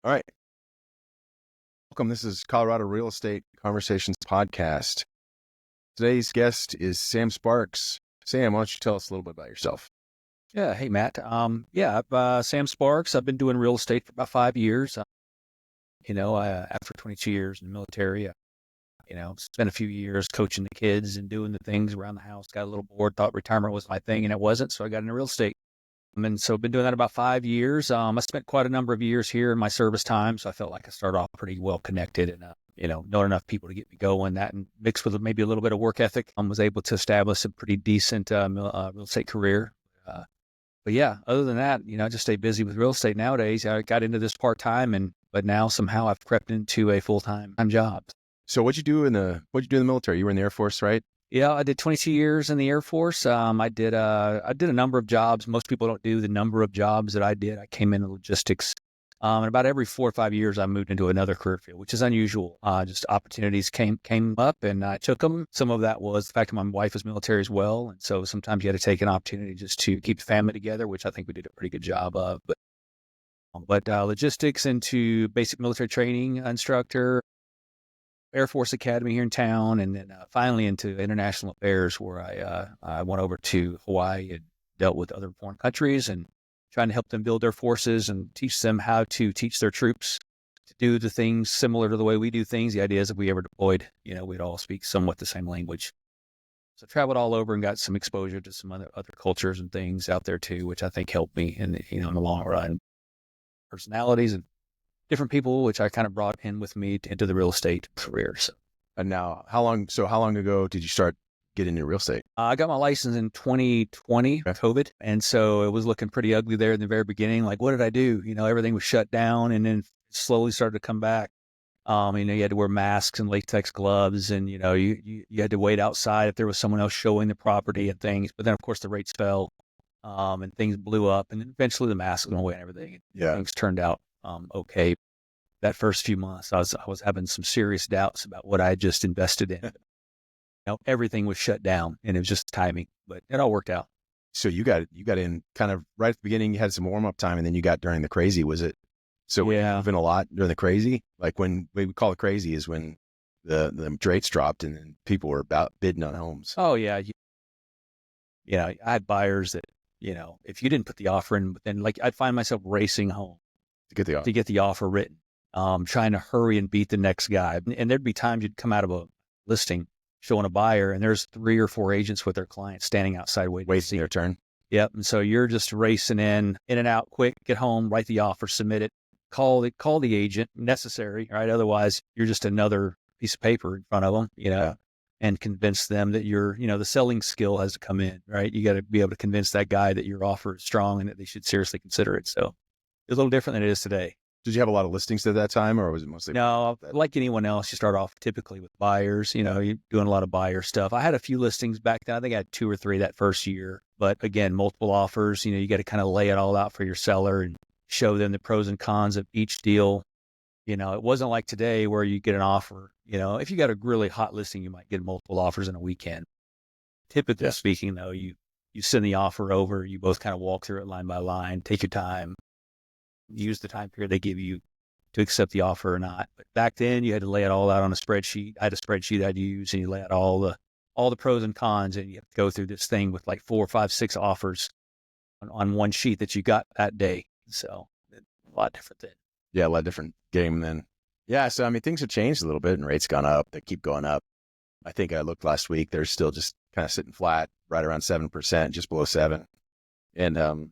All right. Welcome. This is Colorado Real Estate Conversations Podcast. Today's guest is Sam Sparks. Sam, why don't you tell us a little bit about yourself? Yeah. Hey, Matt. I'm Sam Sparks. I've been doing real estate for about 5 years. After 22 years in the military, spent a few years coaching the kids and doing the things around the house. Got a little bored, thought retirement was my thing, and it wasn't. So I got into real estate. And so I've been doing that about 5 years. I spent quite a number of years here in my service time. So I felt like I started off pretty well connected and, knowing enough people to get me going. That and mixed with maybe a little bit of work ethic, I was able to establish a pretty decent real estate career. But yeah, other than that, I just stay busy with real estate nowadays. I got into this part-time but now somehow I've crept into a full-time job. So what'd you do in the military? You were in the Air Force, right? Yeah, I did 22 years in the Air Force. I did a number of jobs. Most people don't do the number of jobs that I did. I came into logistics. And about every 4 or 5 years, I moved into another career field, which is unusual. Just opportunities came up and I took them. Some of that was the fact that my wife was military as well. And so sometimes you had to take an opportunity just to keep the family together, which I think we did a pretty good job of. But logistics into basic military training instructor, Air Force Academy here in town, and then finally into international affairs where I went over to Hawaii and dealt with other foreign countries and trying to help them build their forces and teach them how to teach their troops to do the things similar to the way we do things. The idea is if we ever deployed, we'd all speak somewhat the same language. So I traveled all over and got some exposure to some other cultures and things out there too, which I think helped me in the long run. Personalities and different people, which I kind of brought in with me into the real estate career. So, And now, how long ago did you start getting into real estate? I got my license in 2020, COVID. And so it was looking pretty ugly there in the very beginning. Like, what did I do? Everything was shut down and then slowly started to come back. You had to wear masks and latex gloves and, you had to wait outside if there was someone else showing the property and things. But then, of course, the rates fell and things blew up. And then eventually the masks went away and everything. Yeah. Things turned out okay. That first few months, I was having some serious doubts about what I had just invested in. Everything was shut down and it was just timing, but it all worked out. So you got in kind of right at the beginning. You had some warm up time, and then you got during the crazy. Was it? So were you moving a lot during the crazy? Like when we call it crazy is when the rates dropped and then people were about bidding on homes. Oh yeah, I had buyers that if you didn't put the offer in, then like I'd find myself racing home to get the offer written. Trying to hurry and beat the next guy. And there'd be times you'd come out of a listing showing a buyer and there's 3 or 4 agents with their clients standing outside waiting their turn. Yep. And so you're just racing in and out quick, get home, write the offer, submit it, call the agent necessary, right? Otherwise you're just another piece of paper in front of them, Yeah. and convince them that the selling skill has to come in, right? You got to be able to convince that guy that your offer is strong and that they should seriously consider it. So it's a little different than it is today. Did you have a lot of listings at that time, or was it mostly? No, like anyone else, you start off typically with buyers. You're doing a lot of buyer stuff. I had a few listings back then. I think I had 2 or 3 that first year. But again, multiple offers. You got to kind of lay it all out for your seller and show them the pros and cons of each deal. It wasn't like today where you get an offer. If you got a really hot listing, you might get multiple offers in a weekend. Typically speaking, though, you send the offer over. You both kind of walk through it line by line, take your time. Use the time period they give you to accept the offer or not. But back then you had to lay it all out on a spreadsheet. I had a spreadsheet I'd use and you lay out all the pros and cons and you have to go through this thing with like 4, 5, 6 offers on one sheet that you got that day. So a lot different then. Yeah, a lot different game then. Yeah, so I mean things have changed a little bit and rates gone up. They keep going up. I think I looked last week, they're still just kind of sitting flat, right around 7%, just below 7. And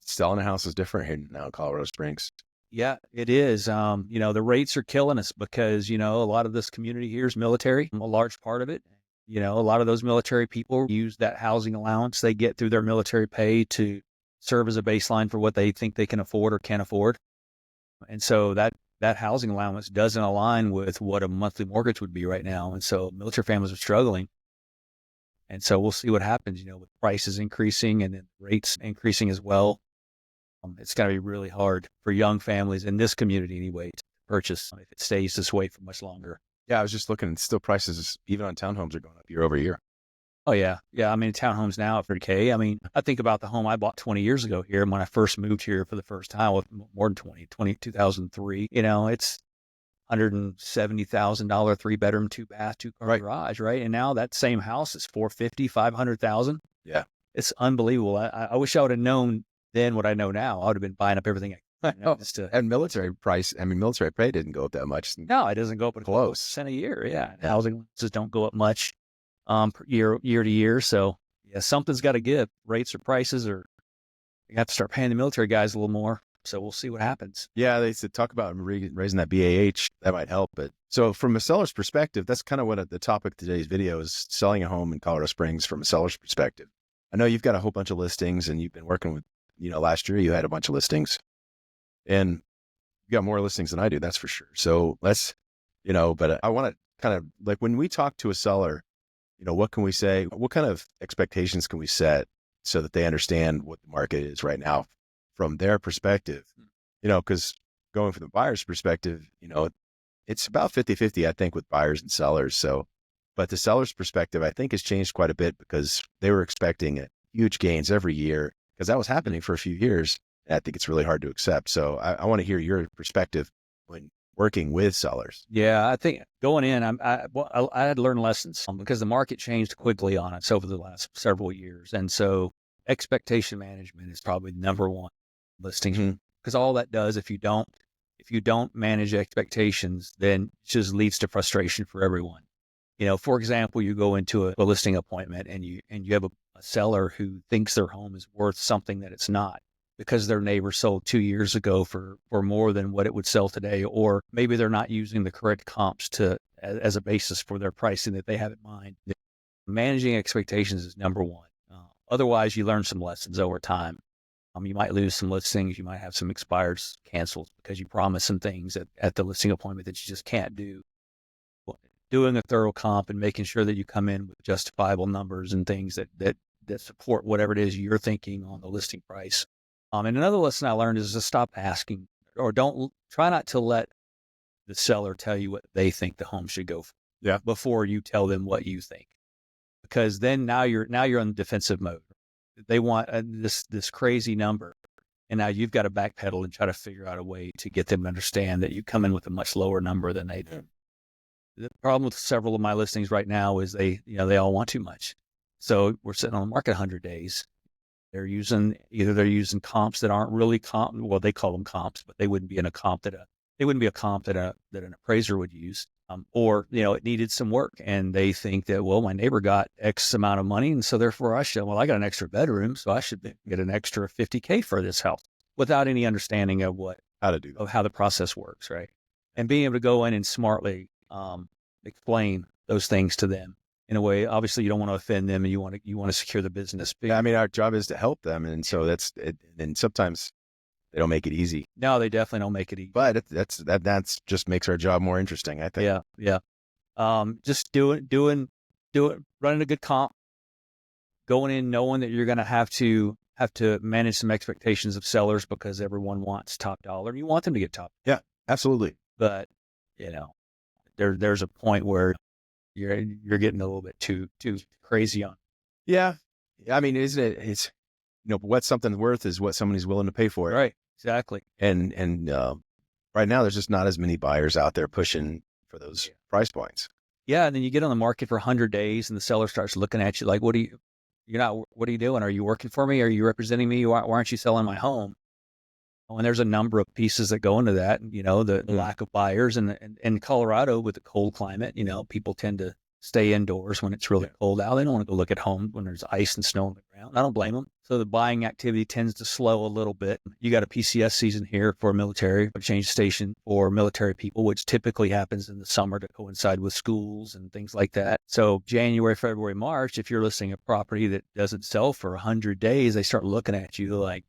selling a house is different here now in Colorado Springs. Yeah, it is. The rates are killing us because, a lot of this community here is military, a large part of it. A lot of those military people use that housing allowance they get through their military pay to serve as a baseline for what they think they can afford or can't afford. And so that housing allowance doesn't align with what a monthly mortgage would be right now. And so military families are struggling. And so we'll see what happens, with prices increasing and then rates increasing as well. It's going to be really hard for young families in this community anyway to purchase if it stays this way for much longer. Yeah, I was just looking, and still prices, even on townhomes, are going up year over year. Oh yeah. Yeah. I mean, townhomes now at 30K. I mean, I think about the home I bought 20 years ago here. And when I first moved here for the first time with more than 2003, it's $170,000, 3-bedroom, 2-bath, 2-car Right. garage. Right. And now that same house is 450, 500,000. Yeah. It's unbelievable. I wish I would have known then what I know now. I would have been buying up everything. Just to, And military pay didn't go up that much. no, it doesn't go up Close. percent a year. Yeah. Housing just don't go up much. Year to year. So yeah, something's got to give. Rates or prices, or you have to start paying the military guys a little more. So we'll see what happens. Yeah, they said talk about raising that BAH. That might help. But so from a seller's perspective, that's kind of what the topic of today's video is: selling a home in Colorado Springs from a seller's perspective. I know you've got a whole bunch of listings, and you've been working with, last year you had a bunch of listings, and you got more listings than I do. That's for sure. So let's, but I want to kind of like when we talk to a seller. What can we say? What kind of expectations can we set so that they understand what the market is right now from their perspective? Because going from the buyer's perspective, it's about 50-50, I think, with buyers and sellers. So, but the seller's perspective, I think, has changed quite a bit because they were expecting huge gains every year because that was happening for a few years. And I think it's really hard to accept. So I want to hear your perspective when working with sellers. Yeah, I think going in, I had to learn lessons because the market changed quickly on us over the last several years, and so expectation management is probably number one listing because all that does, if you don't manage expectations, then it just leads to frustration for everyone. For example, you go into a listing appointment and you have a seller who thinks their home is worth something that it's not, because their neighbor sold 2 years ago for more than what it would sell today, or maybe they're not using the correct comps as a basis for their pricing that they have in mind. Managing expectations is number one. Otherwise, you learn some lessons over time. You might lose some listings. You might have some expires canceled because you promised some things at the listing appointment that you just can't do. Doing a thorough comp and making sure that you come in with justifiable numbers and things that support whatever it is you're thinking on the listing price. And another lesson I learned is to stop asking, or try not to let the seller tell you what they think the home should go for. Yeah. Before you tell them what you think, because then now you're on defensive mode. They want this crazy number, and now you've got to backpedal and try to figure out a way to get them to understand that you come in with a much lower number than they do. The problem with several of my listings right now is they all want too much. So we're sitting on the market 100 days. They're using comps that aren't really comp. Well, they call them comps, but they wouldn't be in a comp that an appraiser would use. Or it needed some work, and they think that, well, my neighbor got X amount of money, and so therefore I got an extra bedroom, so I should get an extra $50K for this house, without any understanding of how the process works, right? And being able to go in and smartly explain those things to them. In a way, obviously, you don't want to offend them, and you want to secure the business. Yeah, I mean, our job is to help them, and so that's it. And sometimes they don't make it easy. No, they definitely don't make it easy. But that's just makes our job more interesting, I think. Yeah. Just running a good comp, going in knowing that you're going to have to manage some expectations of sellers because everyone wants top dollar. You want them to get top. Yeah, absolutely. But there's a point where you're getting a little bit too crazy on. Yeah. I mean, isn't it? It's, what something's worth is what somebody's willing to pay for it. Right. Exactly. And right now there's just not as many buyers out there pushing for those price points. Yeah. And then you get on the market for 100 days and the seller starts looking at you like, what are you doing? Are you working for me? Are you representing me? Why aren't you selling my home? And there's a number of pieces that go into that, the lack of buyers and in Colorado with the cold climate, people tend to stay indoors when it's really cold out. They don't want to go look at home when there's ice and snow on the ground. I don't blame them. So the buying activity tends to slow a little bit. You got a PCS season here for military, a change station for military people, which typically happens in the summer to coincide with schools and things like that. So January, February, March, if you're listing a property that doesn't sell for 100 days, they start looking at you like,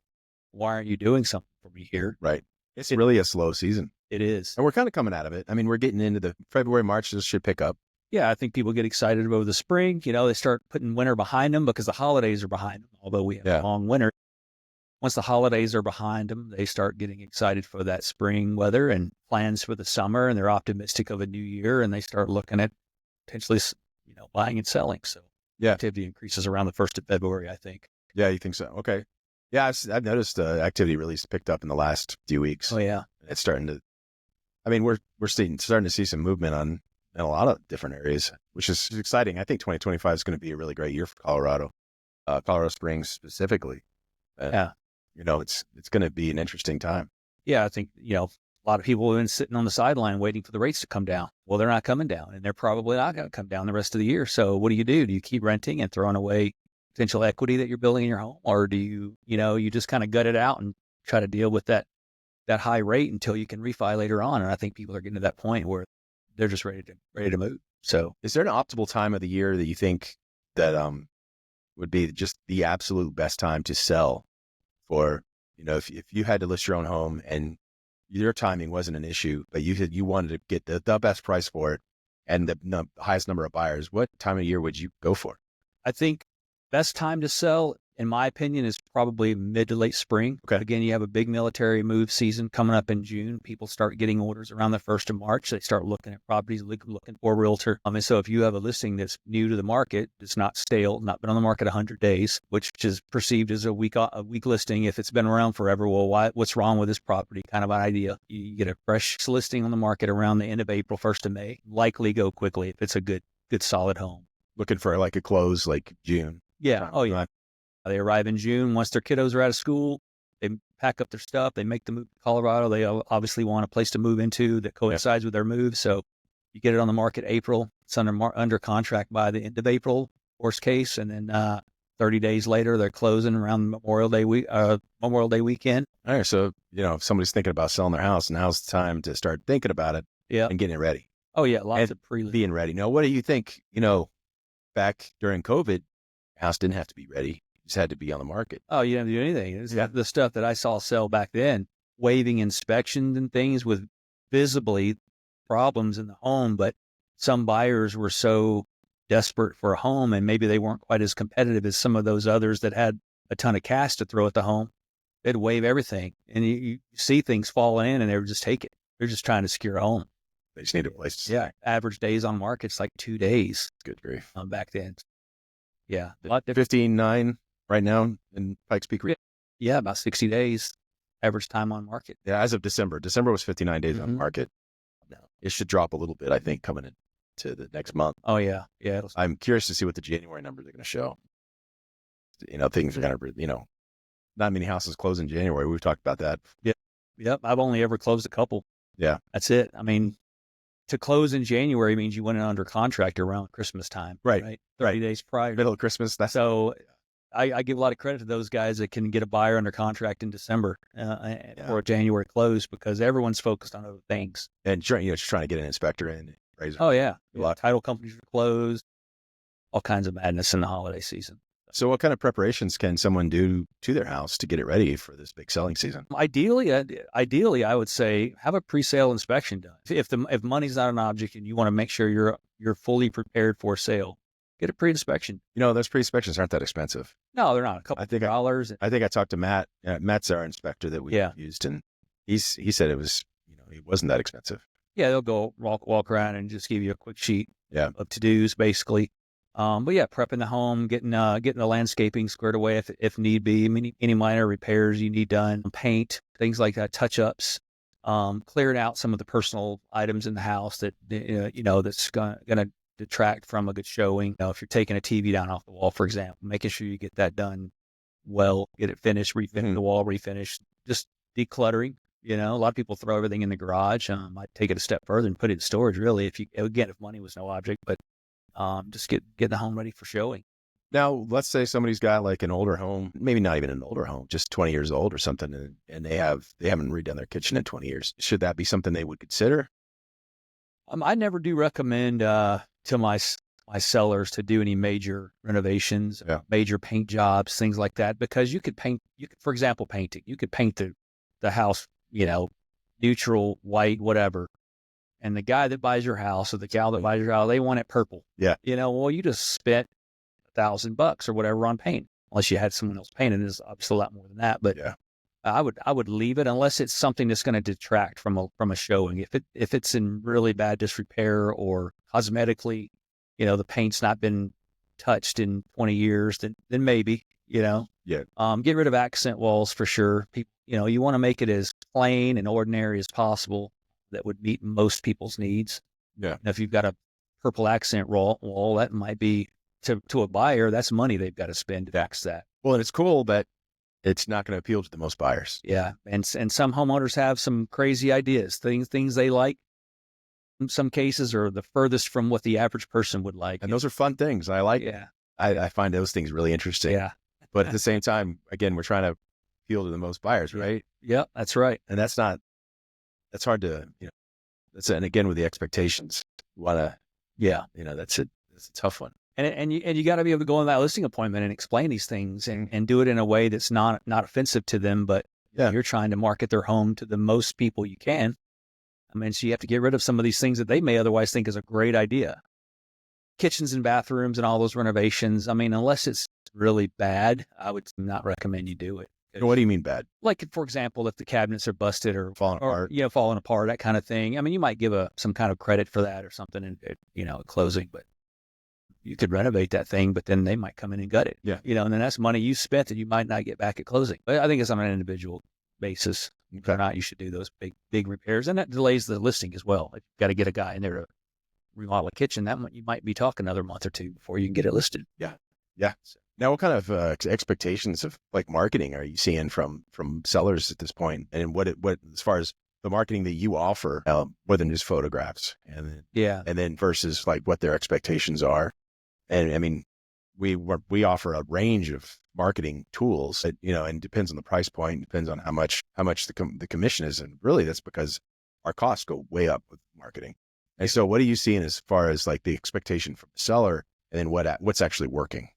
why aren't you doing something for me here? Right. It's really a slow season. It is. And we're kind of coming out of it. I mean, we're getting into the February, March, this should pick up. Yeah, I think people get excited over the spring. They start putting winter behind them because the holidays are behind them, although we have a long winter. Once the holidays are behind them, they start getting excited for that spring weather and plans for the summer, and they're optimistic of a new year, and they start looking at potentially, buying and selling. So Yeah. Activity increases around the 1st of February, I think. Yeah, you think so? Okay. Yeah, I've noticed activity really picked up in the last few weeks. Oh yeah. It's starting to. I mean, we're starting to see some movement in a lot of different areas, which is exciting. I think 2025 is going to be a really great year for Colorado, Colorado Springs specifically. Yeah. It's going to be an interesting time. Yeah, I think, a lot of people have been sitting on the sideline waiting for the rates to come down. Well, they're not coming down, and they're probably not going to come down the rest of the year. So what do? Do you keep renting and throwing away potential equity that you're building in your home? Or do you just kind of gut it out and try to deal with that high rate until you can refi later on? And I think people are getting to that point where they're just ready to move. So is there an optimal time of the year that you think that would be just the absolute best time to sell for, if you had to list your own home and your timing wasn't an issue, but you wanted to get the best price for it and the highest number of buyers, what time of year would you go for? I think best time to sell, in my opinion, is probably mid to late spring. Okay. Again, you have a big military move season coming up in June. People start getting orders around the 1st of March. They start looking at properties, looking for a realtor. And so if you have a listing that's new to the market, it's not stale, not been on the market 100 days, which is perceived as a weak listing. If it's been around forever, well, what's wrong with this property? Kind of an idea. You get a fresh listing on the market around the end of April, 1st of May. Likely go quickly if it's a good solid home. Looking for like a close like June. Yeah. Oh, yeah. They arrive in June. Once their kiddos are out of school, they pack up their stuff. They make the move to Colorado. They obviously want a place to move into that coincides with their move. So you get it on the market April. It's under contract by the end of April, worst case. And then 30 days later, they're closing around Memorial Day weekend. All right. So, if somebody's thinking about selling their house, now's the time to start thinking about it and getting it ready. Oh, yeah. Lots of being ready. Now, what do you think, back during COVID, house didn't have to be ready. Just had to be on the market. Oh, you didn't have to do anything. It's the stuff that I saw sell back then, waiving inspections and things with visibly problems in the home. But some buyers were so desperate for a home, and maybe they weren't quite as competitive as some of those others that had a ton of cash to throw at the home. They'd waive everything, and you see things falling in, and they would just take it. They're just trying to secure a home. They just need a place to stay. Yeah, average days on market's like 2 days. Good grief. Back then. Yeah, 15.9 right now in Pikes Peak. Yeah, about 60 days average time on market. Yeah, as of December. December was 59 days on market. No, it should drop a little bit, I think, coming into the next month. Oh, yeah. Yeah. I'm curious to see what the January numbers are going to show. Things are going to, not many houses close in January. We've talked about that. Yep. I've only ever closed a couple. Yeah. That's it. I mean, to close in January means you went under contract around Christmas time. Right. 30 days prior. Middle of Christmas. So I give a lot of credit to those guys that can get a buyer under contract in December for a January close, because everyone's focused on other things. And just trying to get an inspector in. Oh, yeah. Title companies are closed. All kinds of madness in the holiday season. So what kind of preparations can someone do to their house to get it ready for this big selling season? Ideally, I would say have a pre-sale inspection done. If money's not an object and you want to make sure you're fully prepared for sale, get a pre-inspection. Those pre-inspections aren't that expensive. No, they're not. A couple of dollars. I think I talked to Matt. Matt's our inspector that we used, and he said it was, it wasn't that expensive. Yeah, they'll go walk around and just give you a quick sheet of to-dos, basically. But yeah, prepping the home, getting the landscaping squared away if need be, any minor repairs you need done, paint, things like that, touch-ups, clearing out some of the personal items in the house that that's going to detract from a good showing. If you're taking a TV down off the wall, for example, making sure you get that done well, get it finished, refinish the wall, refinish, just decluttering. A lot of people throw everything in the garage. I'd take it a step further and put it in storage, really, if money was no object, but just get the home ready for showing. Now, let's say somebody's got like an older home, maybe not even an older home, just 20 years old or something, and they haven't redone their kitchen in 20 years. Should that be something they would consider? I never do recommend to my sellers to do any major renovations, major paint jobs, things like that, because you could, for example, painting. You could paint the house, neutral, white, whatever. And the guy that buys your house or the gal that buys your house, they want it purple. Yeah. Well, you just spent $1,000 or whatever on paint, unless you had someone else paint it. It's obviously a lot more than that, but I would leave it unless it's something that's going to detract from a showing. If it's in really bad disrepair or cosmetically, the paint's not been touched in 20 years, then maybe, Yeah. get rid of accent walls for sure. People, you want to make it as plain and ordinary as possible that would meet most people's needs. Yeah. And if you've got a purple accent wall, that might be to a buyer, that's money they've got to spend to fix that. Well, and it's cool that it's not going to appeal to the most buyers. Yeah. And some homeowners have some crazy ideas, things they like. In some cases are the furthest from what the average person would like. And those are fun things. I like, Yeah. I find those things really interesting. Yeah. But at the same time, again, we're trying to appeal to the most buyers, right? Yeah, that's right. And that's hard to, and again, with the expectations, you want to, Yeah. that's a tough one. And you got to be able to go on that listing appointment and explain these things and do it in a way that's not offensive to them, but you're trying to market their home to the most people you can. I mean, so you have to get rid of some of these things that they may otherwise think is a great idea. Kitchens and bathrooms and all those renovations. I mean, unless it's really bad, I would not recommend you do it. What do you mean bad? Like, for example, if the cabinets are busted or Falling apart. Falling apart, that kind of thing. I mean, you might give some kind of credit for that or something at closing, but you could renovate that thing, but then they might come in and gut it. Yeah. And then that's money you spent that you might not get back at closing. But I think it's on an individual basis. Okay. Or not, you should do those big repairs, and that delays the listing as well. If you've got to get a guy in there to remodel a kitchen, you might be talking another month or two before you can get it listed. Yeah. Now, what kind of expectations of like marketing are you seeing from sellers at this point? And what as far as the marketing that you offer, more than just photographs, and then versus like what their expectations are, and I mean, we offer a range of marketing tools that, and depends on the price point, depends on how much the commission is. And really that's because our costs go way up with marketing. And so what are you seeing as far as like the expectation from the seller and then what's actually working?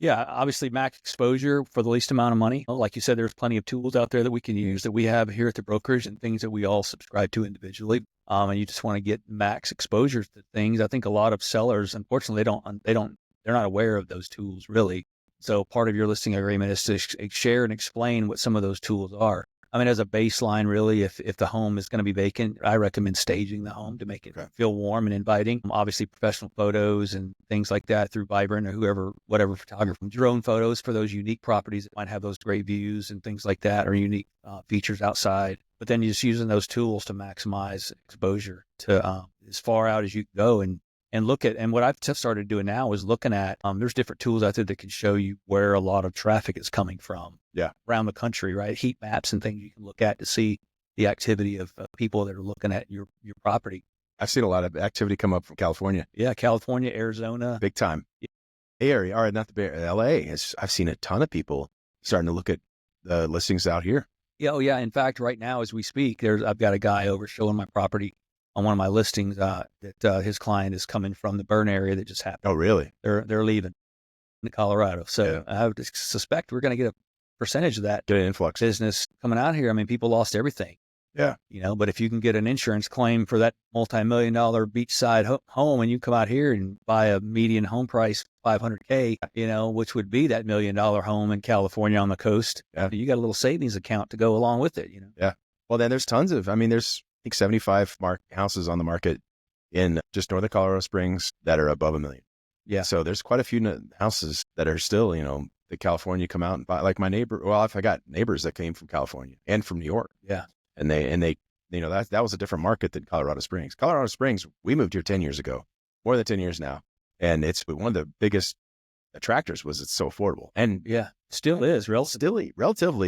Yeah, obviously max exposure for the least amount of money. Like you said, there's plenty of tools out there that we can use that we have here at the brokerage and things that we all subscribe to individually. And you just want to get max exposure to things. I think a lot of sellers, unfortunately, they're not aware of those tools really. So part of your listing agreement is to share and explain what some of those tools are. I mean, as a baseline, really, if the home is going to be vacant, I recommend staging the home to make it feel warm and inviting. Obviously, professional photos and things like that through Vibrant or whatever photographer. Drone photos for those unique properties that might have those great views and things like that, or unique features outside. But then you're just using those tools to maximize exposure to as far out as you can go and look at, and what I've started doing now is looking at, there's different tools out there that can show you where a lot of traffic is coming from around the country, right? Heat maps and things you can look at to see the activity of people that are looking at your property. I've seen a lot of activity come up from California. Yeah, California, Arizona. Big time. Bay Area, or not the Bay Area, LA. I've seen a ton of people starting to look at the listings out here. Yeah, oh yeah. In fact, right now as we speak, I've got a guy over showing my property on one of my listings that his client is coming from the burn area that just happened. Oh, really? They're leaving Colorado. So I would suspect we're going to get a percentage of that Get an influx business coming out here. I mean, people lost everything. Yeah. But if you can get an insurance claim for that multi-million-dollar beachside home and you come out here and buy a median home price, $500K, which would be that $1 million home in California on the coast, you got a little savings account to go along with it, Yeah. Well, then there's tons of, there's, I think 75 houses on the market in just north of Colorado Springs that are above $1 million. Yeah. So there's quite a few houses that are still, the California come out and buy, like my neighbor. Well, I got neighbors that came from California and from New York. Yeah. And they, that was a different market than Colorado Springs. Colorado Springs, we moved here 10 years ago, more than 10 years now. And it's one of the biggest attractors was it's so affordable. And still is relatively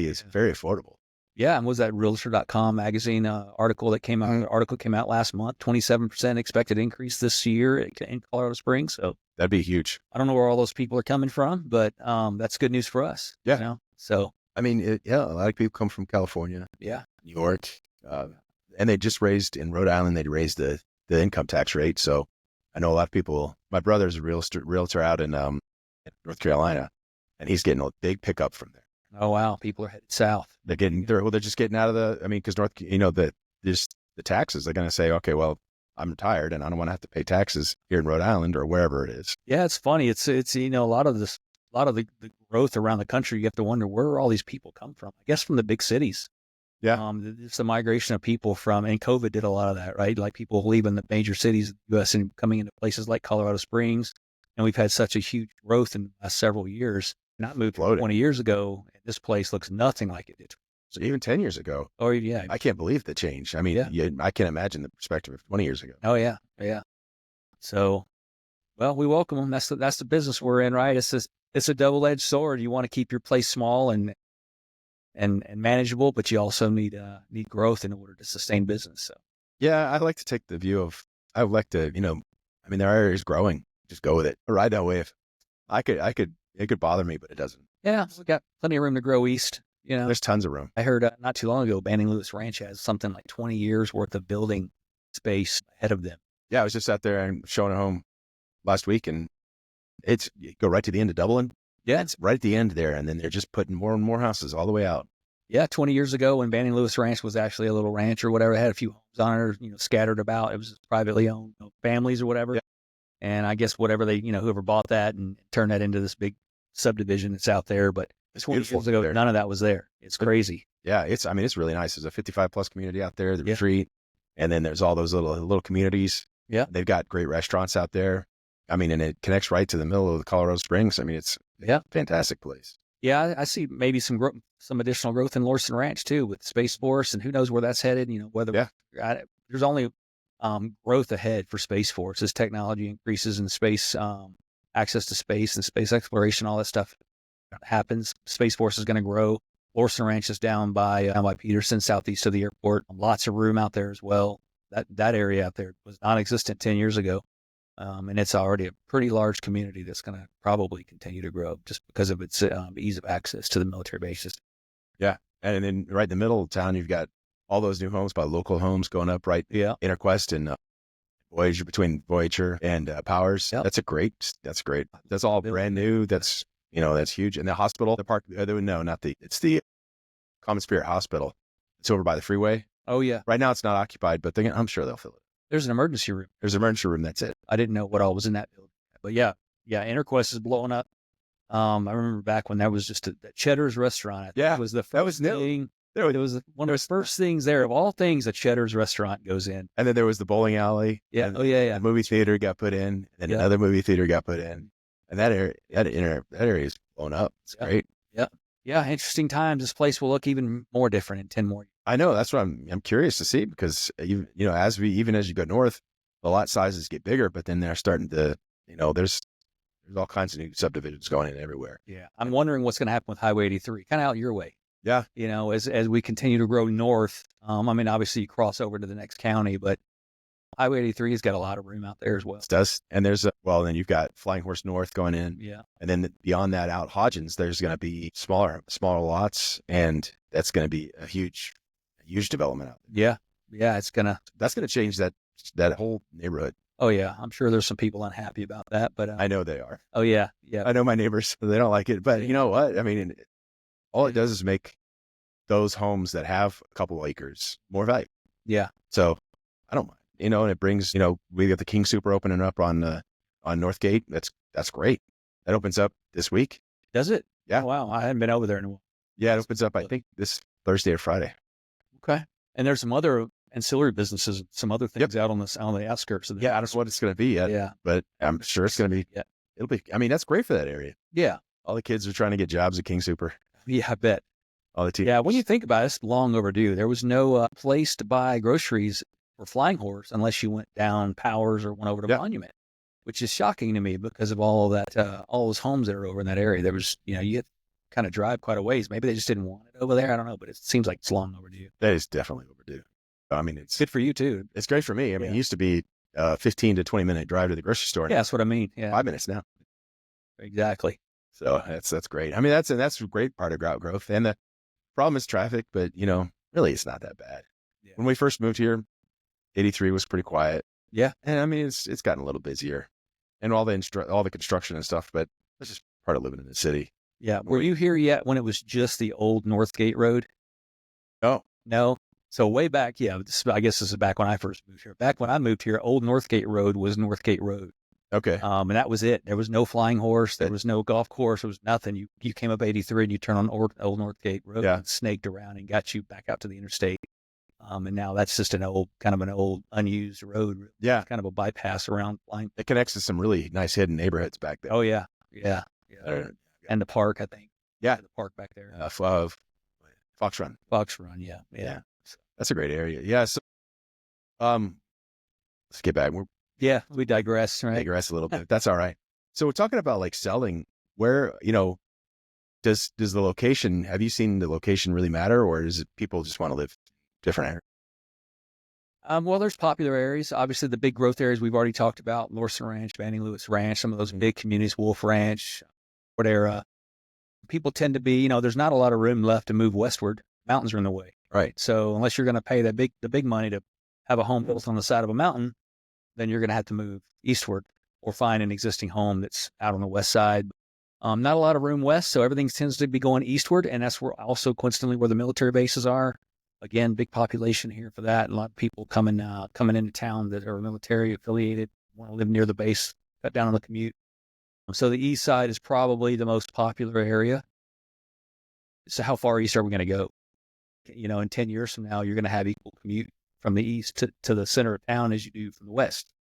is very affordable. Yeah, and was that Realtor.com magazine article that came out? Mm-hmm. The article came out last month. 27% expected increase this year in Colorado Springs. So that'd be huge. I don't know where all those people are coming from, but that's good news for us. Yeah. So a lot of people come from California. Yeah. New York, and they just raised in Rhode Island. They raised the income tax rate. So I know a lot of people. My brother's a realtor out in North Carolina, and he's getting a big pickup from there. Oh wow, people are headed south. They're just getting out of because the taxes. They're going to say, okay, well, I'm retired and I don't want to have to pay taxes here in Rhode Island or wherever it is. Yeah, it's funny. It's a lot of the growth around the country. You have to wonder where all these people come from. I guess from the big cities. Yeah. It's the migration of people and COVID did a lot of that, right? Like people leaving the major cities of the U.S. and coming into places like Colorado Springs. and we've had such a huge growth in the last several years. And I moved Floating. 20 years ago, and this place looks nothing like it did. So even 10 years ago, Or yeah, I can't believe the change. I mean, I can't imagine the perspective of 20 years ago. oh yeah, yeah. So, well, we welcome them. That's the business we're in, right? It's a double-edged sword. You want to keep your place small and manageable, but you also need growth in order to sustain business. So Yeah, I like to take the view of, I would like to, I mean, there are areas growing, just go with it. Ride that wave. It could bother me, but it doesn't. yeah, we got plenty of room to grow east. There's tons of room. I heard not too long ago, Banning Lewis Ranch has something like 20 years worth of building space ahead of them. Yeah, I was just out there and showing a home last week, and you go right to the end of Dublin. Yeah. It's right at the end there, and then they're just putting more and more houses all the way out. Yeah, 20 years ago when Banning Lewis Ranch was actually a little ranch or whatever, it had a few homes on it, scattered about. It was privately owned, families or whatever. Yeah. And I guess whatever they, whoever bought that and turned that into this big subdivision that's out there. But It's 20 beautiful years ago, there. none of that was there. It's crazy. Yeah, it's really nice. There's a 55 plus community out there, the Yeah. retreat, and then there's all those little communities. Yeah. They've got great restaurants out there. I mean, and it connects right to the middle of the Colorado Springs. I mean, it's a fantastic place. Yeah, I see maybe some additional growth in Lorson Ranch too with Space Force, and who knows where that's headed. There's only growth ahead for Space Force as technology increases and space access to space and space exploration, all that stuff happens. Space Force is going to grow. Lorson Ranch is down by Peterson, southeast of the airport. Lots of room out there as well. That area out there was non-existent 10 years ago. And it's already a pretty large community that's going to probably continue to grow just because of its ease of access to the military bases. Yeah. And then right in the middle of town, you've got all those new homes by local homes going up right. Yeah. Interquest and Voyager, between Voyager and Powers. Yep. That's great. That's all brand new. That's huge. And the hospital, the park, it's the Common Spirit Hospital. It's over by the freeway. Oh, yeah. Right now it's not occupied, but I'm sure they'll fill it. There's an emergency room. There's an emergency room. That's it. I didn't know what all was in that building. But yeah, Interquest is blowing up. I remember back when that was just that Cheddar's restaurant. I think Yeah, it was the first that was new. thing. It was one of the first things there. Of all things, a Cheddar's restaurant goes in. And then there was the bowling alley. Yeah. And Oh, yeah. a movie theater got put in, and Yeah. another movie theater got put in. And that area is blown up. It's great. Yeah. Interesting times. This place will look even more different in 10 more years. I know. That's what I'm curious to see, because as you go north, the lot sizes get bigger, but then they're starting to, there's all kinds of new subdivisions going in everywhere. Yeah. I'm wondering what's going to happen with Highway 83, kind of out your way. Yeah. As we continue to grow north, obviously you cross over to the next county, but Highway 83 has got a lot of room out there as well. It does. And then you've got Flying Horse North going in. Yeah. And then beyond that, out Hodgins, there's going to be smaller lots, and that's going to be a huge development out there. Yeah. Yeah. That's going to change that whole neighborhood. Oh yeah. I'm sure there's some people unhappy about that, but I know they are. oh yeah. Yeah. I know my neighbors, they don't like it, but you know what? I mean, all it does is make those homes that have a couple acres more valuable. Yeah. So I don't mind, and it brings, we got the King Super opening up on Northgate. That's great. That opens up this week. Does it? Yeah. Oh, wow. I hadn't been over there in a while. Yeah. It opens up, I think, this Thursday or Friday. Okay. And there's some other ancillary businesses, some other things out on the outskirts of the Yeah. I don't know what it's going to be yet, Yeah. but I'm sure it's going to be, it'll be, that's great for that area. Yeah. All the kids are trying to get jobs at King Super. Yeah. I bet. All the teams. Yeah. When you think about it, it's long overdue. There was no place to buy groceries for Flying Horse unless you went down Powers or went over to Monument, which is shocking to me because of all of that, all those homes that are over in that area. There was, you had to kind of drive quite a ways. Maybe they just didn't want it over there. I don't know, but it seems like it's long overdue. That is definitely overdue. It's good for you too. It's great for me. It used to be 15 to 20 minute drive to the grocery store. Yeah, that's what I mean. Yeah. 5 minutes now. Exactly. So that's great. That's a great part of growth. And the problem is traffic, but really it's not that bad. Yeah. When we first moved here, 83 was pretty quiet. Yeah. And it's gotten a little busier, and all the construction and stuff, but that's just part of living in the city. Yeah. Were you here yet when it was just the old Northgate Road? No. So way back, I guess this is back when I first moved here. Back when I moved here, old Northgate Road was Northgate Road. Okay. And that was it. There was no Flying Horse. There was no golf course. There was nothing. You came up 83 and you turned on old Northgate Road and snaked around and got you back out to the interstate. And now that's just an old unused road. Yeah. Kind of a bypass around line. It connects to some really nice hidden neighborhoods back there. Oh yeah. Yeah. And the park, I think. Yeah. The park back there. Fox Run. Fox Run. Yeah. Yeah. That's a great area. Yeah. So, let's get back. We digress, right? Digress a little bit. That's all right. So we're talking about like selling. Where, does the location, have you seen the location really matter, or is it people just want to live different areas? Well, there's popular areas. Obviously, the big growth areas we've already talked about: Lorson Ranch, Banning Lewis Ranch, some of those big communities, Wolf Ranch, Cordera. People tend to be, there's not a lot of room left to move westward. Mountains are in the way, Right? So unless you're going to pay the big money to have a home built on the side of a mountain, then you're going to have to move eastward or find an existing home that's out on the west side. Not a lot of room west, so everything tends to be going eastward, and that's where also coincidentally where the military bases are. Again, big population here for that. A lot of people coming into town that are military affiliated, want to live near the base, cut down on the commute. So the east side is probably the most popular area. So how far east are we going to go? In 10 years from now, you're going to have equal commute from the east to the center of town as you do from the west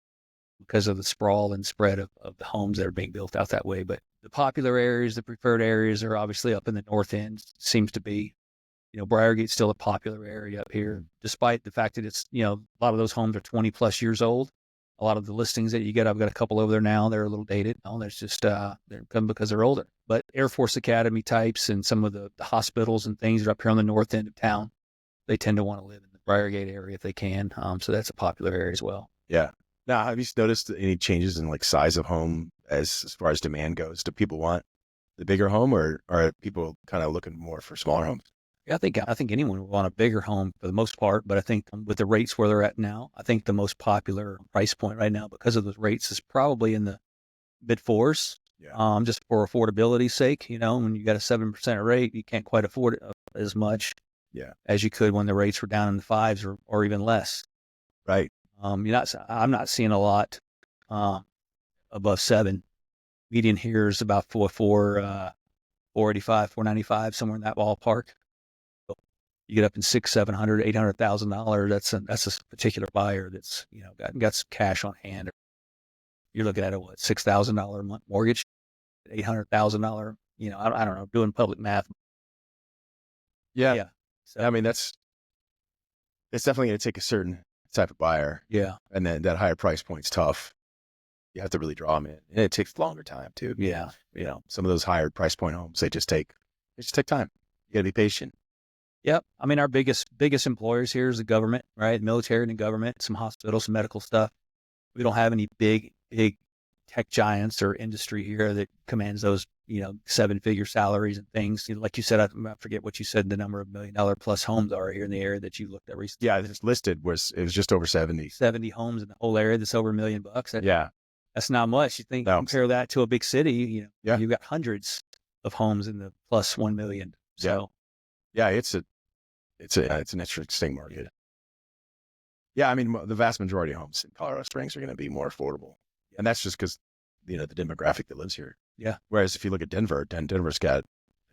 because of the sprawl and spread of the homes that are being built out that way. But the popular areas, the preferred areas are obviously up in the north end, seems to be. Briargate's still a popular area up here, despite the fact that it's, a lot of those homes are 20 plus years old. A lot of the listings that you get, I've got a couple over there now, they're a little dated. There's just, they're come because they're older. But Air Force Academy types and some of the hospitals and things are up here on the north end of town. They tend to want to live in the Briargate area if they can. So that's a popular area as well. Yeah. Now, have you noticed any changes in like size of home as far as demand goes? Do people want the bigger home, or are people kind of looking more for smaller homes? Yeah, I think anyone would want a bigger home for the most part, but I think with the rates where they're at now, I think the most popular price point right now because of those rates is probably in the mid fours. Yeah. Just for affordability's sake, when you got a 7% rate, you can't quite afford it as much as you could when the rates were down in the fives or even less. Right. I'm not seeing a lot above 7. Median here is about 485, 495, somewhere in that ballpark. You get up in $600,000, $700,000, $800,000. That's a particular buyer that's got some cash on hand. You're looking at a $6,000 a month mortgage, $800,000. I don't know, doing public math. Yeah. So, I mean, it's definitely going to take a certain type of buyer. Yeah. And then that higher price point's tough. You have to really draw them in, and it takes longer time too. Yeah. Some of those higher price point homes, they just take time. You got to be patient. Yep. I mean, our biggest employers here is the government, right? Military and the government, some hospitals, some medical stuff. We don't have any big tech giants or industry here that commands those, 7-figure salaries and things. Like you said, I forget what you said, the number of $1 million plus homes are here in the area that you looked at recently. Yeah, it's listed it was just over 70. 70 homes in the whole area that's over $1 million. That's not much. You think compare that to a big city, you've got hundreds of homes in the plus 1 million. So yeah, it's an interesting market. Yeah, I mean, the vast majority of homes in Colorado Springs are going to be more affordable, and that's just because the demographic that lives here. Yeah. Whereas if you look at Denver's got a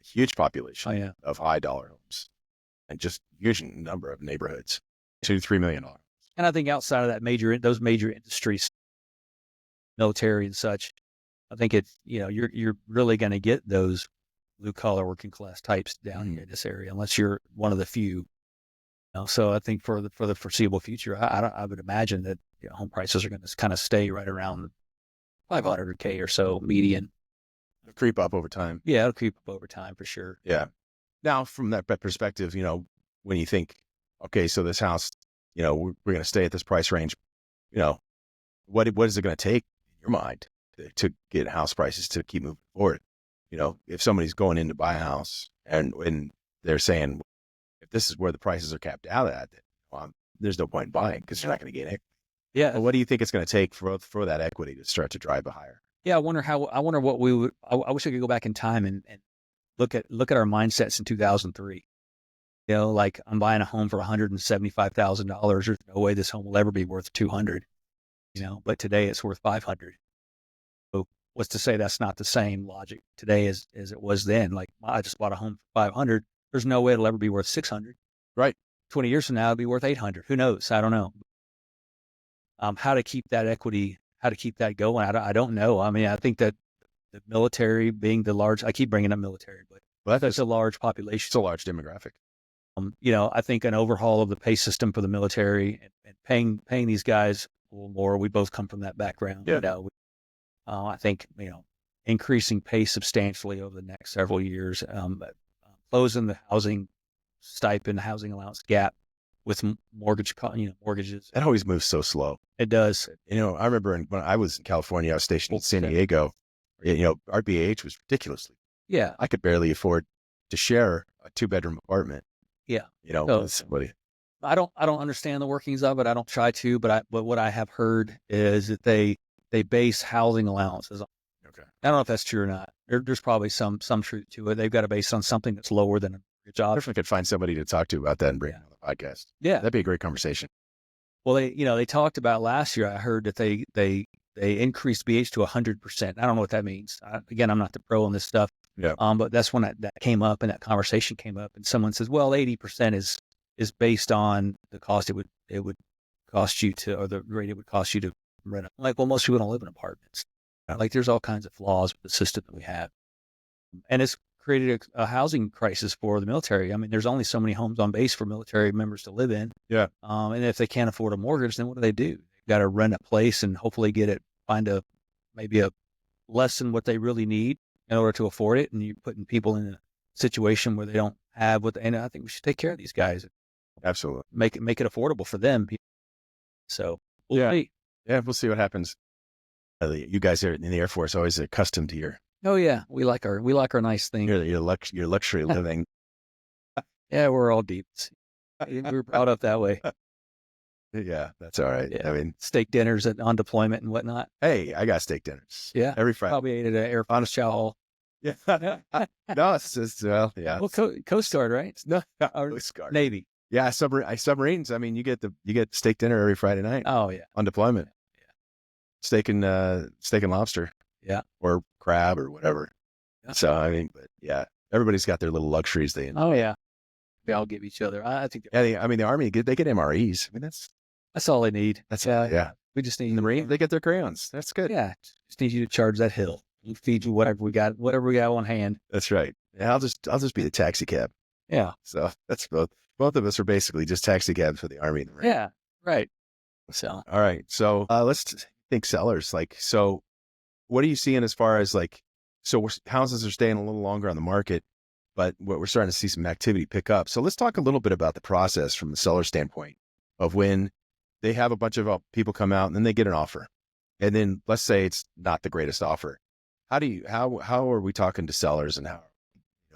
huge population of high dollar homes, and just huge number of neighborhoods, $2-3 million. And I think outside of that those major industries, military and such, I think you're really going to get those blue collar working class types down here in this area, unless you're one of the few. So I think for the foreseeable future, I would imagine that home prices are going to kind of stay right around $500K or so median. It'll creep up over time. Yeah, it'll creep up over time for sure. Yeah. Now, from that perspective, when you think, okay, so this house, we're going to stay at this price range, what is it going to take in your mind to get house prices to keep moving forward? If somebody's going in to buy a house and they're saying, if this is where the prices are capped out at, there's no point in buying because you're not going to get equity. Yeah. Well, what do you think it's going to take for that equity to start to drive it higher? Yeah. I wonder what we would, I wish I could go back in time and look at our mindsets in 2003. Like I'm buying a home for $175,000. There's no way this home will ever be worth 200, but today it's worth 500. So what's to say that's not the same logic today as it was then? Like I just bought a home for 500. There's no way it'll ever be worth 600. Right. 20 years from now, it'll be worth 800. Who knows? I don't know. How to keep that equity, how to keep that going, I don't know. I mean, I think that the military being the large, I keep bringing up military, but Well, that's a large population. it's a large demographic. I think an overhaul of the pay system for the military and paying these guys a little more. We both come from that background. Yeah. I think, increasing pay substantially over the next several years, closing the housing stipend, housing allowance gap with mortgages. It always moves so slow. It does. I remember when I was in California, I was stationed in San Diego. Our BAH was ridiculously. Yeah. I could barely afford to share a 2-bedroom apartment. Yeah. With somebody. I don't understand the workings of it. I don't try to, but what I have heard is that they base housing allowances on. Okay. I don't know if that's true or not. There's probably some truth to it. They've got to base on something that's lower than a job. If I could find somebody to talk to about that and bring it on the podcast. Yeah. That'd be a great conversation. Well, they talked about last year. I heard that they increased BH to 100%. I don't know what that means. Again, I'm not the pro on this stuff. Yeah. But that's when that came up and that conversation came up, and someone says, well, 80% is based on the cost it would cost you to, or the rate it would cost you to rent. I'm like, well, most people don't live in apartments. Yeah. Like, there's all kinds of flaws with the system that we have, and it's created a housing crisis for the military. I mean, there's only so many homes on base for military members to live in. Yeah. And if they can't afford a mortgage, then what do? They've got to rent a place and hopefully find maybe a less than what they really need in order to afford it. And you're putting people in a situation where they don't have and I think we should take care of these guys. Absolutely. Make it affordable for them. So we'll see. Yeah, we'll see what happens. You guys are in the Air Force always accustomed to your. Oh yeah, we like our nice thing. Your luxury living. Yeah, we're all deep. We were brought up that way. Yeah, that's all right. Yeah. I mean, steak dinners on deployment and whatnot. Hey, I got steak dinners. Yeah, every Friday. Probably ate at an Air Force chow hall. Yeah, no, it's just yeah. Well, Coast Guard, right? No, or Coast Guard. Navy. Yeah, submarines. I mean, you get steak dinner every Friday night. Oh yeah, on deployment. Yeah, steak and lobster. Yeah, or crab or whatever. Yeah. So I mean, but yeah, everybody's got their little luxuries they enjoy. Oh yeah, they all give each other. I think. Yeah, I mean, the Army they get MREs. I mean, that's all they need. Yeah. We just need the Marines. They get their crayons. That's good. Yeah, just need you to charge that hill. We'll feed you whatever we got on hand. That's right. Yeah, I'll just be the taxi cab. Yeah. So that's both of us are basically just taxi cabs for the Army and the Marines. Yeah. Right. So. All right. So let's think sellers. So what are you seeing as far as houses are staying a little longer on the market, but we're starting to see some activity pick up. So let's talk a little bit about the process from the seller standpoint of when they have a bunch of people come out and then they get an offer. And then let's say it's not the greatest offer. How are we talking to sellers, and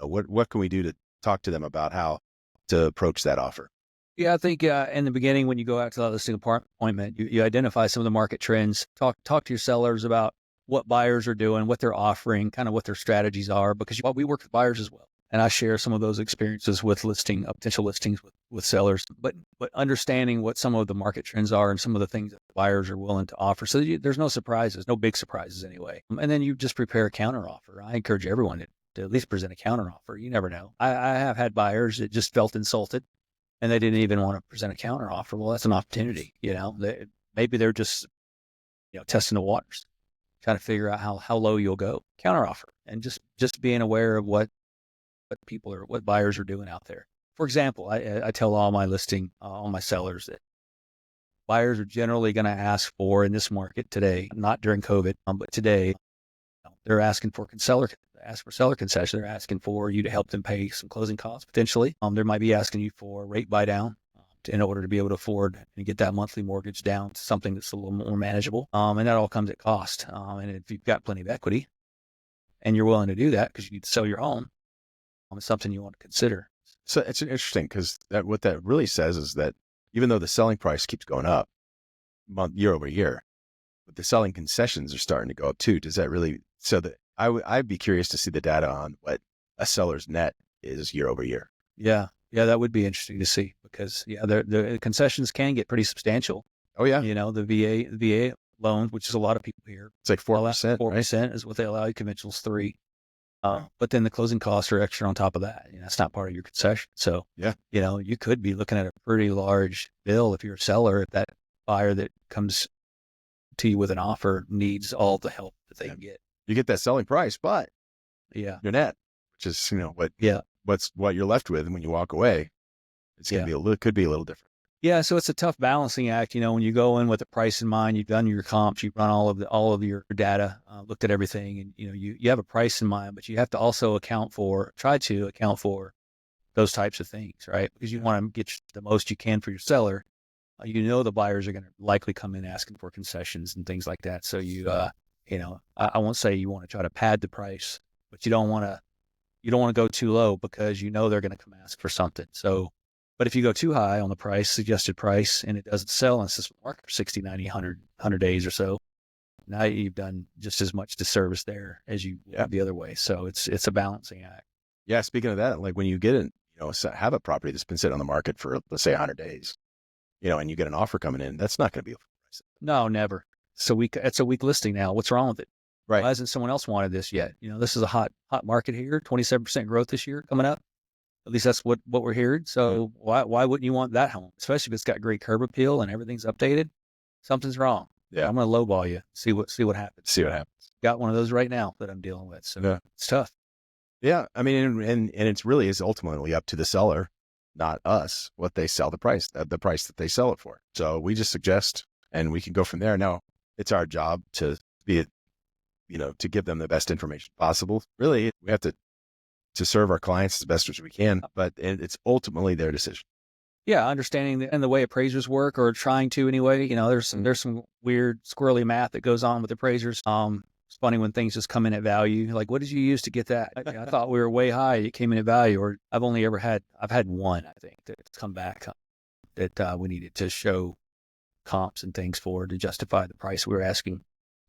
what can we do to talk to them about how to approach that offer? Yeah, I think in the beginning, when you go out to the listing appointment, you identify some of the market trends, talk to your sellers about what buyers are doing, what they're offering, kind of what their strategies are, because we work with buyers as well. And I share some of those experiences with potential listings with sellers, but understanding what some of the market trends are and some of the things that buyers are willing to offer. So there's no surprises, no big surprises anyway. And then you just prepare a counter offer. I encourage everyone to at least present a counter offer. You never know. I have had buyers that just felt insulted and they didn't even want to present a counter offer. Well, that's an opportunity. Maybe they're just, testing the waters, trying to figure out how low you'll go. Counter offer, and just being aware of what buyers are doing out there. For example, I tell all my sellers that buyers are generally going to ask for, in this market today, not during COVID, but today, they're asking for seller concession. They're asking for you to help them pay some closing costs potentially. They might be asking you for rate buy down in order to be able to afford and get that monthly mortgage down to something that's a little more manageable. And that all comes at cost. And if you've got plenty of equity and you're willing to do that because you need to sell your home, it's something you want to consider. So it's interesting because what that really says is that even though the selling price keeps going up year over year, but the selling concessions are starting to go up too. Does that really? So that I'd be curious to see the data on what a seller's net is year over year. Yeah, that would be interesting to see because the concessions can get pretty substantial. Oh yeah, the VA loan, which is a lot of people here. It's like 4%. 4% is what they allow you. Conventional's 3%. But then the closing costs are extra on top of that. That's not part of your concession. So, Yeah. you could be looking at a pretty large bill if you're a seller, if that buyer that comes to you with an offer needs all the help that they can get. You get that selling price, but Yeah. your net, which is, what you're left with when you walk away, it's going to be could be a little different. Yeah. So it's a tough balancing act. When you go in with a price in mind, you've done your comps, you've run all of your data, looked at everything, and you have a price in mind, but you have to also try to account for those types of things, right? Because you want to get the most you can for your seller. The buyers are going to likely come in asking for concessions and things like that. So I won't say you want to try to pad the price, but you don't want to go too low because they're going to come ask for something. So, but if you go too high on the suggested price, and it doesn't sell in this market for 60, 90, 100 days or so, now you've done just as much disservice there as you would the other way. So it's a balancing act. Yeah. Speaking of that, like when you get in, have a property that's been sitting on the market for, let's say 100 days, and you get an offer coming in, that's not going to be a price. No, never. It's a weak listing now. What's wrong with it? Right. Why hasn't someone else wanted this yet? This is a hot market here, 27% growth this year coming up. At least that's what we're hearing. So why wouldn't you want that home? Especially if it's got great curb appeal and everything's updated. Something's wrong. Yeah. I'm going to lowball you. See what happens. See what happens. Got one of those right now that I'm dealing with. So it's tough. Yeah. I mean, and it's really is ultimately up to the seller, not us, what they sell the price that they sell it for. So we just suggest, and we can go from there. Now it's our job to be, to give them the best information possible. Really, we have to serve our clients as best as we can, but it's ultimately their decision. Yeah, understanding and the way appraisers work, or trying to anyway. There's some weird squirrely math that goes on with appraisers. It's funny when things just come in at value. Like, what did you use to get that? I thought we were way high. It came in at value. Or I've had one, I think, that's come back that we needed to show comps and things for to justify the price we were asking.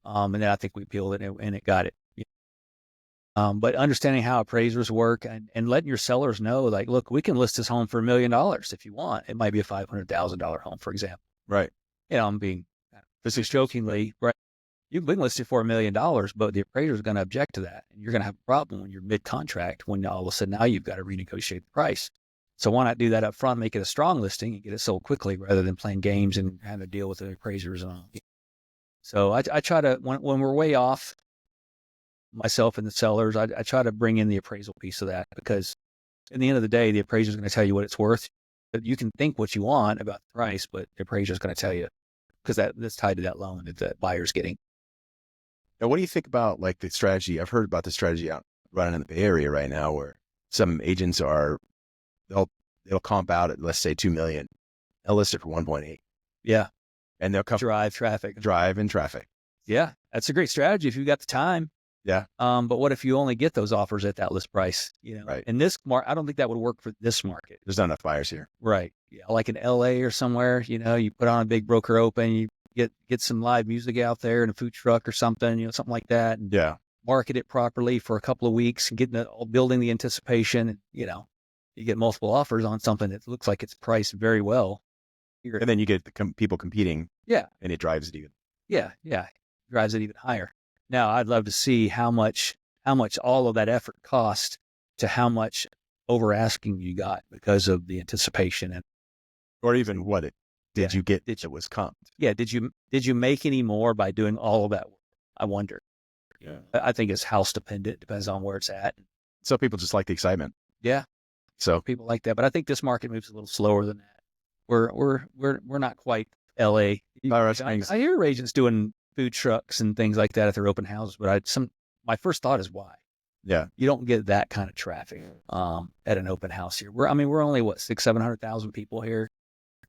And then I think we appealed it and it got it. But understanding how appraisers work and letting your sellers know, like, look, we can list this home for $1 million if you want. It might be a $500,000 home, for example. Right. I'm being jokingly, right. You can list it for $1 million, but the appraiser is going to object to that. And you're going to have a problem when you're mid-contract, when all of a sudden now you've got to renegotiate the price. So why not do that up front, make it a strong listing and get it sold quickly rather than playing games and having to deal with the appraisers and all. So I try to, when we're way off, myself and the sellers, I try to bring in the appraisal piece of that, because at the end of the day, the appraiser is going to tell you what it's worth. You can think what you want about the price, but the appraiser is going to tell you, because that's tied to that loan that the buyer's getting. Now, what do you think about like the strategy? I've heard about the strategy out running in the Bay Area right now, where some agents they'll comp out at, let's say, $2 million. They'll list it for 1.8. Yeah. And they'll drive and traffic. Yeah. That's a great strategy if you've got the time. Yeah. But what if you only get those offers at that list price? Right. In this market, I don't think that would work for this market. There's not enough buyers here. Right. Yeah. Like in LA or somewhere, you put on a big broker open, you get some live music out there and a food truck or something, something like that. And market it properly for a couple of weeks and building the anticipation. And, you get multiple offers on something that looks like it's priced very well. And then you get the people competing. Yeah. And it drives it even. Yeah. Yeah. Drives it even higher. Now, I'd love to see how much all of that effort cost to how much over asking you got because of the anticipation, or even what did you get that was comped? Yeah, did you make any more by doing all of that work? I wonder. Yeah, I think it's house dependent. Depends on where it's at. Some people just like the excitement. Yeah, so people like that, but I think this market moves a little slower than that. We're not quite LA. I hear agents doing food trucks and things like that at their open houses, but my first thought is why? Yeah. You don't get that kind of traffic at an open house here. We're only 600,000-700,000 people here,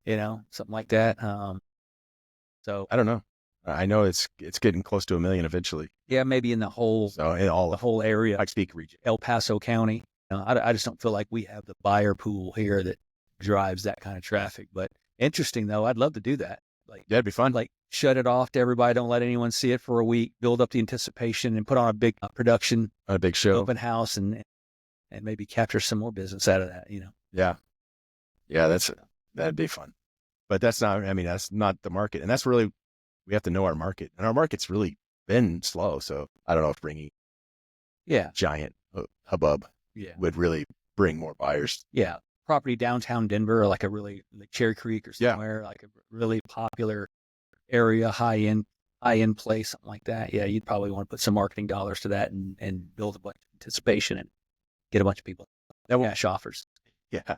something like that. So I don't know. I know it's getting close to 1 million eventually. Yeah, maybe in the whole the whole area, Pikes region, El Paso County. I just don't feel like we have the buyer pool here that drives that kind of traffic. But interesting though, I'd love to do that. That'd be fun. Shut it off to everybody. Don't let anyone see it for a week. Build up the anticipation and put on a big production, a big show, open house, and maybe capture some more business out of that. Yeah, that'd be fun. But that's not. I mean, that's not the market, and that's really we have to know our market, and our market's really been slow. So I don't know if bringing giant hubbub Yeah. would really bring more buyers. Yeah. Property downtown Denver, like like Cherry Creek or Yeah. somewhere, like a really popular area, high end place, something like that. Yeah, you'd probably want to put some marketing dollars to that and build a bunch of anticipation and get a bunch of people cash offers. Yeah.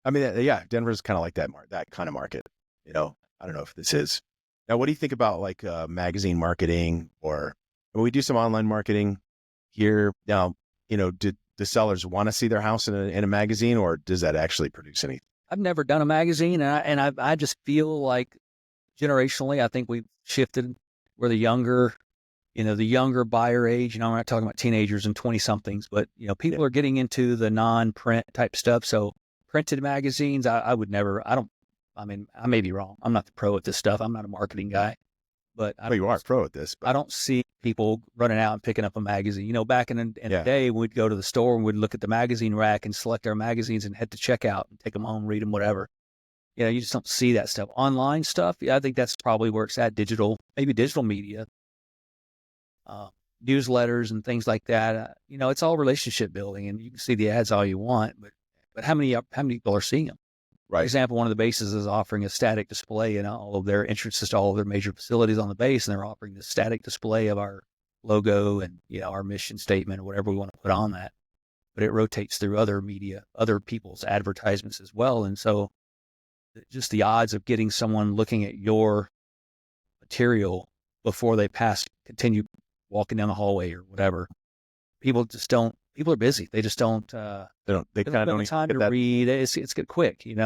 I mean, yeah, Denver's kind of like that kind of market. I don't know if this is. Now, what do you think about like magazine marketing or we do some online marketing here? Now, do the sellers want to see their house in a magazine, or does that actually produce anything? I've never done a magazine, and I just feel like generationally, I think we've shifted. We're the younger buyer age. I'm not talking about teenagers and 20-somethings, but people are getting into the non-print type stuff. So printed magazines, I would never. I may be wrong. I'm not the pro at this stuff. I'm not a marketing guy, but You are a pro at this. But I don't see people running out and picking up a magazine. Back in the day, we'd go to the store and we'd look at the magazine rack and select our magazines and head to checkout and take them home, read them, whatever. You just don't see that stuff. Online stuff, I think that's probably where it's at. Maybe digital media, newsletters and things like that. It's all relationship building, and you can see the ads all you want, but how many people are seeing them? Right. For example, one of the bases is offering a static display in all of their entrances to all of their major facilities on the base, and they're offering the static display of our logo and our mission statement or whatever we want to put on that. But it rotates through other media, other people's advertisements as well, and so just the odds of getting someone looking at your material before they continue walking down the hallway or whatever. People are busy. They just don't, they kind of don't have time to read. It's get quick, and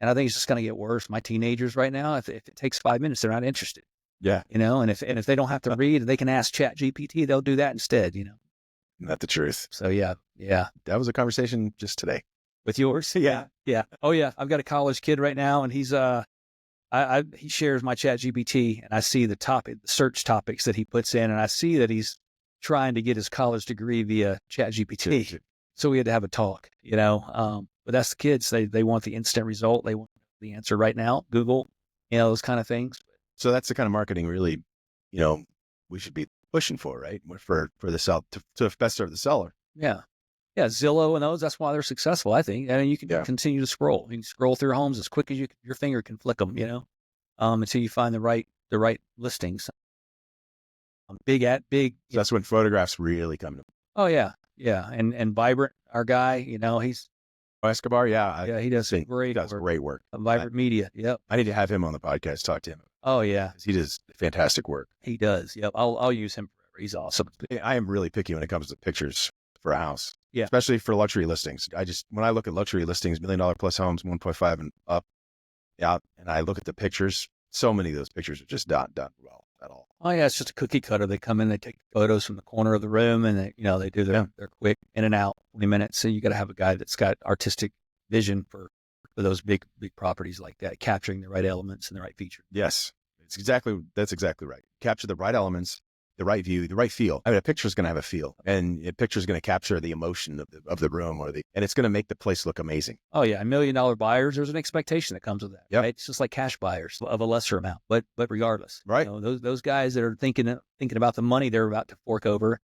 I think it's just going to get worse. My teenagers right now, if it takes 5 minutes, they're not interested. Yeah. And if they don't have to read, they can ask ChatGPT, they'll do that instead, Not the truth. So yeah. That was a conversation just today. With yours? Yeah. Yeah. Oh yeah. I've got a college kid right now, and he's he shares my ChatGPT, and I see the search topics that he puts in, and I see that he's trying to get his college degree via ChatGPT. So we had to have a talk, but that's the kids. They want the instant result. They want the answer right now. Google, those kind of things. So that's the kind of marketing really, we should be pushing for, right? For the seller to best serve the seller. Yeah. Yeah, Zillow and those, that's why they're successful, I think. And you can continue to scroll. You can scroll through homes as quick as your finger can flick them, until you find the right listings. Big. So that's when photographs really come to. Oh yeah. Yeah. And Vibrant, our guy, he's Escobar. He does great work. Vibrant Media. Yep. I need to have him on the podcast, talk to him. Oh yeah. He does fantastic work. He does. Yep. I'll use him forever. He's awesome. I am really picky when it comes to pictures for a house. Yeah. Especially for luxury listings. When I look at luxury listings, $1 million plus homes, 1.5 and up. Yeah. And I look at the pictures, so many of those pictures are just not done well at all. Oh yeah. It's just a cookie cutter. They come in, they take photos from the corner of the room, and they do their quick in and out, 20 minutes. So you got to have a guy that's got artistic vision for those big properties like that, capturing the right elements and the right features. Yes. That's exactly right. Capture the right elements, the right view, the right feel. I mean, a picture is going to have a feel, and a picture is going to capture the emotion of the room and it's going to make the place look amazing. Oh yeah. $1 million buyers, there's an expectation that comes with that. Yep. Right? It's just like cash buyers of a lesser amount, but regardless, right. Those guys that are thinking about the money they're about to fork over,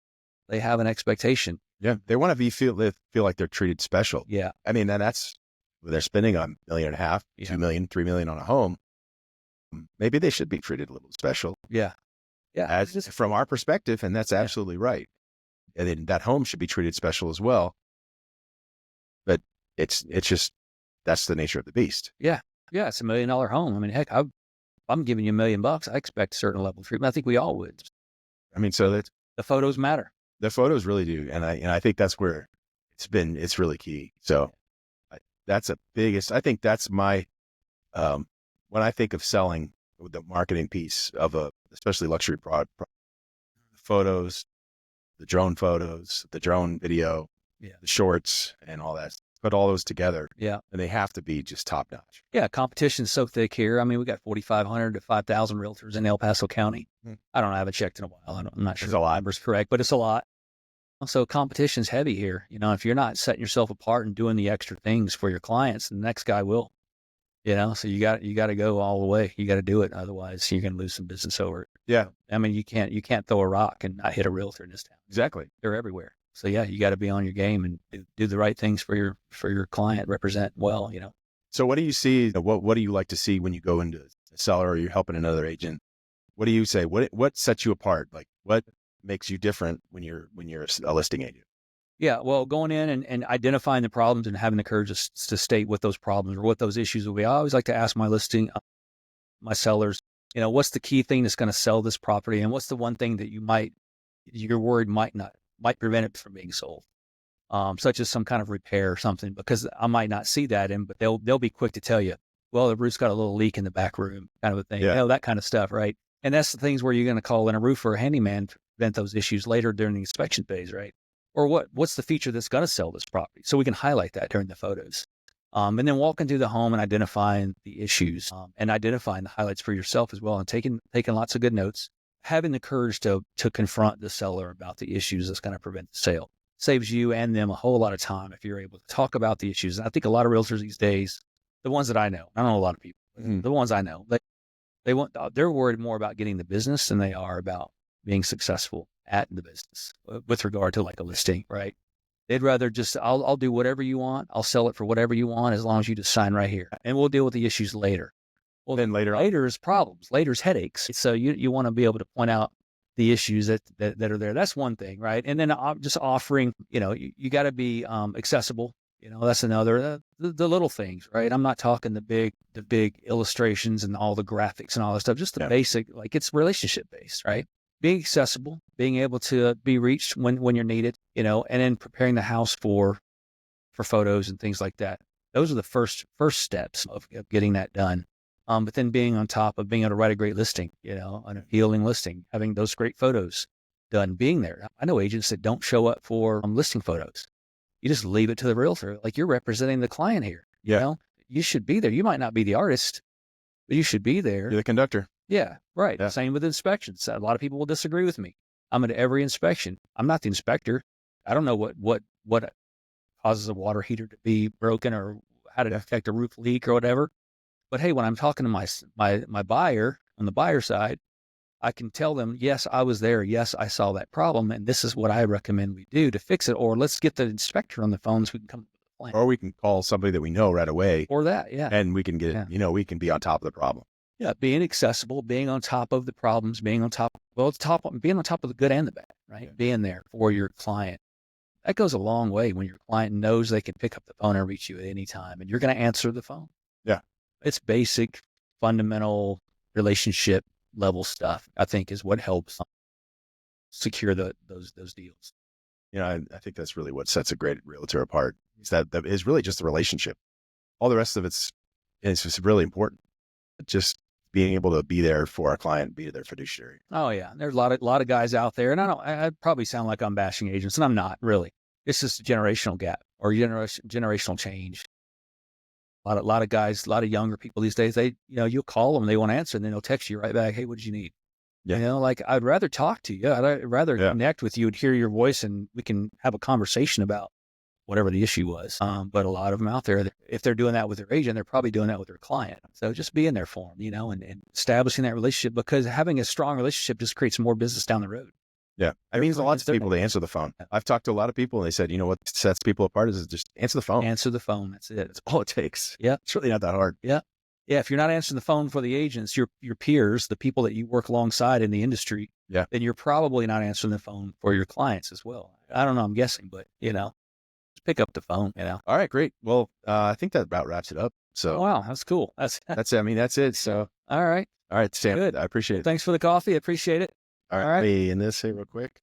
they have an expectation. Yeah. They want to feel like they're treated special. Yeah. I mean, that's when they're spending $1.5 million, $2 million, $3 million on a home. Maybe they should be treated a little special. Yeah. Yeah. From our perspective, and that's absolutely right. And then that home should be treated special as well. But it's just, that's the nature of the beast. Yeah. Yeah. It's $1 million home. I mean, heck, I'm giving you $1 million. I expect a certain level of treatment. I think we all would. I mean, so that the photos matter. The photos really do. And I think that's where it's really key. So that's I think that's my, when I think of selling the marketing piece of especially luxury product, photos, the drone video, the shorts and all that, put all those together. Yeah. And they have to be just top notch. Yeah. Competition's so thick here. I mean, we got 4,500 to 5,000 realtors in El Paso County. I don't know. I haven't checked in a while. I'm not sure the number's correct, but it's a lot. So competition's heavy here. If you're not setting yourself apart and doing the extra things for your clients, the next guy will. So you got to go all the way. You got to do it. Otherwise, you're going to lose some business over it. Yeah. I mean, you can't throw a rock and not hit a realtor in this town. Exactly. They're everywhere. So yeah, you got to be on your game and do the right things for your client, represent well, So what do you see? What do you like to see when you go into a seller or you're helping another agent? What do you say? What sets you apart? Like what makes you different when you're a listing agent? Yeah, well, going in and identifying the problems and having the courage to state what those problems or what those issues will be. I always like to ask my sellers, what's the key thing that's going to sell this property, and what's the one thing that you're worried might prevent it from being sold, such as some kind of repair or something, because I might not see that but they'll be quick to tell you, well, the roof's got a little leak in the back room, kind of a thing, that kind of stuff, right? And that's the things where you're going to call in a roofer or a handyman to prevent those issues later during the inspection phase, right? Or what's the feature that's going to sell this property? So we can highlight that during the photos. And then walking through the home and identifying the issues and identifying the highlights for yourself as well, and taking lots of good notes, having the courage to confront the seller about the issues that's going to prevent the sale. Saves you and them a whole lot of time if you're able to talk about the issues. And I think a lot of realtors these days, the ones that I know a lot of people, the ones I know, they're worried more about getting the business than they are about being successful at the business with regard to like a listing, right? They'd rather just, I'll do whatever you want. I'll sell it for whatever you want as long as you just sign right here, and we'll deal with the issues later. Well, then later is problems, later's headaches. So you want to be able to point out the issues that are there. That's one thing, right? And then just offering, you got to be accessible. That's another, the little things, right? I'm not talking the big illustrations and all the graphics and all that stuff, just the basic, like it's relationship based, right? Being accessible, being able to be reached when you're needed, and then preparing the house for photos and things like that. Those are the first steps of getting that done. But then being on top of being able to write a great listing, an appealing listing, having those great photos done, being there. I know agents that don't show up for listing photos. You just leave it to the realtor. Like, you're representing the client here. You should be there. You might not be the artist, but you should be there. You're the conductor. Yeah, right. Yeah. Same with inspections. A lot of people will disagree with me. I'm at every inspection. I'm not the inspector. I don't know what causes a water heater to be broken or how to detect a roof leak or whatever. But hey, when I'm talking to my buyer on the buyer side, I can tell them, yes, I was there. Yes, I saw that problem, and this is what I recommend we do to fix it. Or let's get the inspector on the phone so we can come up with a plan. Or we can call somebody that we know right away. Or that, yeah. And we can get, we can be on top of the problem. Yeah, being accessible, being on top of the problems, being on top of the good and the bad, right? Yeah. Being there for your client. That goes a long way when your client knows they can pick up the phone and reach you at any time, and you're going to answer the phone. Yeah. It's basic, fundamental relationship level stuff, I think, is what helps secure those deals. I think that's really what sets a great realtor apart, is that is really just the relationship. All the rest of it's just really important. Just being able to be there for our client, be their fiduciary. Oh yeah. There's a lot of guys out there, and I probably sound like I'm bashing agents, and I'm not really. It's just a generational gap or generational change. A lot of guys, a lot of younger people these days, you'll call them, they won't answer, and then they'll text you right back, hey, what did you need? Yeah. Like, I'd rather talk to you. I'd rather connect with you and hear your voice, and we can have a conversation about whatever the issue was. But a lot of them out there, if they're doing that with their agent, they're probably doing that with their client. So just being there for them, and establishing that relationship, because having a strong relationship just creates more business down the road. Yeah. I mean, there's lots of people to answer the phone. I've talked to a lot of people, and they said, what sets people apart is just answer the phone. Answer the phone. That's it. That's all it takes. Yeah. It's really not that hard. Yeah. Yeah. If you're not answering the phone for the agents, your peers, the people that you work alongside in the industry, then you're probably not answering the phone for your clients as well. I don't know. I'm guessing, but just pick up the phone, All right, great. Well, I think that about wraps it up. So, wow, that's cool. That's it. So, all right, Sam, good. I appreciate it. Thanks for the coffee. I appreciate it. All right. Let me end this here real quick.